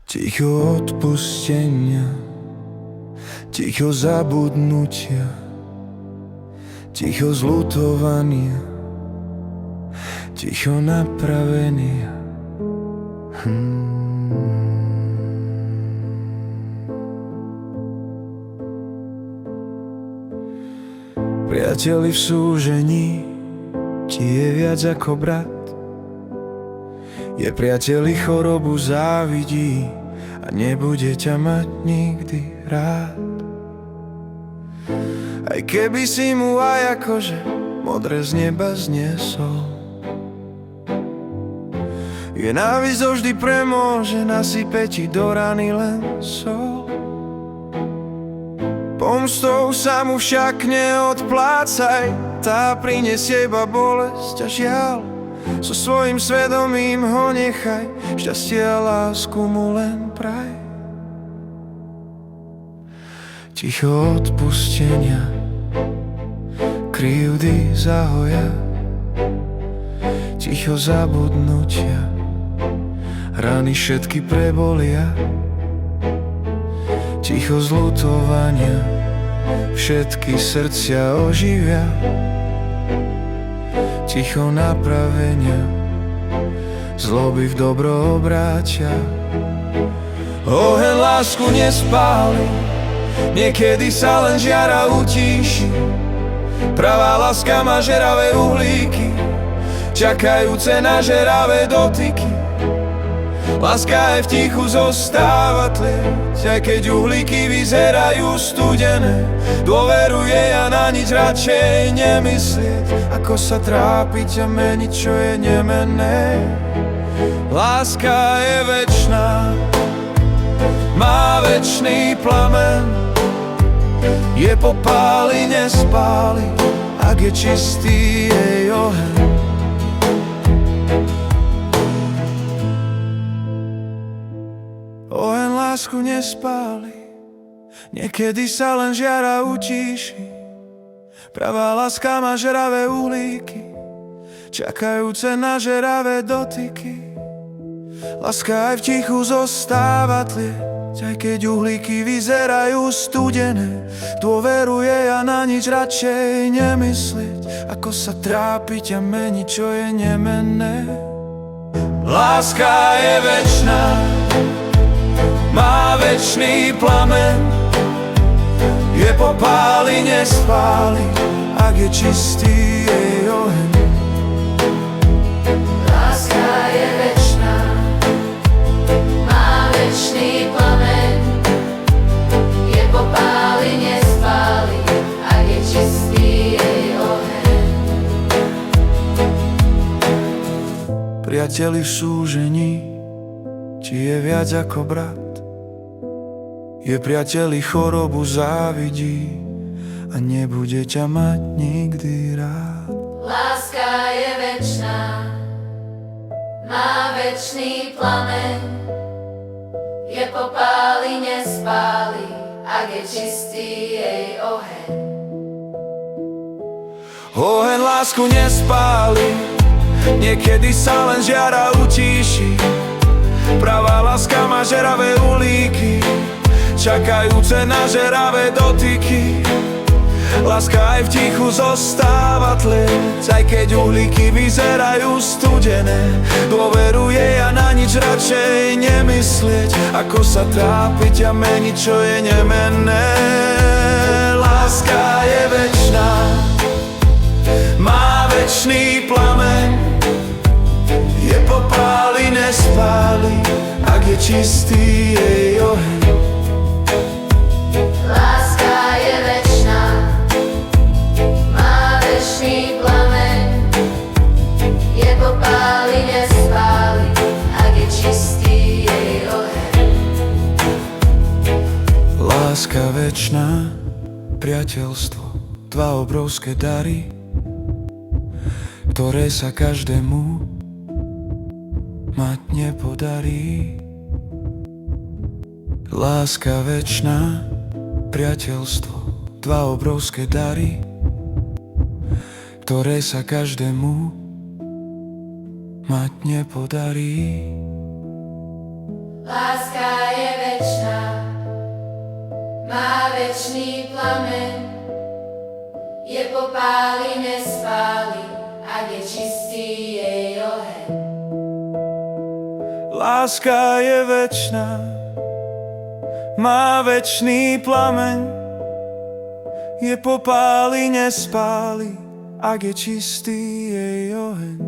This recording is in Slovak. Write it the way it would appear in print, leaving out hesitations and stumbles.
Ticho odpustenia, ticho zabudnutia, ticho zľutovania, ticho napravenia. Priateli v súžení ti je viac ako brat. Je priateli chorobu závidí a nebude ťa mať nikdy rád. Aj keby si mu aj akože modré z neba zniesol, je návisť vždy premôže, nasype ti do rany len sol. Pomstou sa mu však neodplácaj, tá prinesie iba bolesť a žiaľ. So svojím svedomím ho nechaj, šťastie a lásku mu len praj. Ticho odpustenia, krivdy zahoja, ticho zabudnutia, rany všetky prebolia. Ticho zľutovania, všetky srdcia oživia. Ticho napravenia, zloby v dobro obrátia. Oheň lásku nespáli, niekedy sa len žiara utíši. Pravá láska má žeravé uhlíky, čakajúce na žeravé dotyky. Láska aj v tichu zostáva tlieť, aj keď uhlíky vyzerajú studené. Dôveruje a na nič radšej nemyslieť, ako sa trápiť a meniť, čo je nemenné. Láska je večná, má večný plamen, je popáli, nespáli, ak je čistý jej oheň. Oheň lásku nespáli, niekedy sa len žiara utíši. Pravá láska má žeravé uhlíky, čakajúce na žeravé dotyky. Láska aj v tichu zostáva tlieť, aj keď uhlíky vyzerajú studené. Dôveruje a na nič radšej nemyslieť, ako sa trápiť a meniť, čo je nemenné. Láska je večná, má večný plamen, je popáli, nespáli, ak je čistý jej oheň. Láska je večná, má večný plamen, je popáli, nespáli, ak je čistý jej oheň. Priateli v súžení ti je viac ako brat. Je priateli chorobu závidí a nebude ťa mať nikdy rád. Láska je večná, má večný plamen, je popáli, nespáli, ak je čistý jej oheň. Oheň lásku nespáli, niekedy sa len žiara utíši. Pravá láska má žeravé uhlíky, čakajúce na žeravé dotyky. Láska aj v tichu zostáva tlieť, aj keď uhlíky vyzerajú studené. Dôveruje a na nič radšej nemyslieť, ako sa trápiť a meniť, čo je nemenné. Láska je večná, má večný plamen, je popáli, nespáli, ak je čistý jej oheň. Láska je večná, má večný plamen, je popáli, nespáli, ak je čistý jej oheň. Láska večná, priateľstvo, dva obrovské dary, ktoré sa každému mať nepodarí. Láska večná, priateľstvo, dva obrovské dary, ktoré sa každému mať nepodarí. Láska večný plameň, je popáli, nespáli, ak je čistý jej oheň. Láska je večná, má večný plameň, je popáli, nespáli, ak je čistý jej oheň.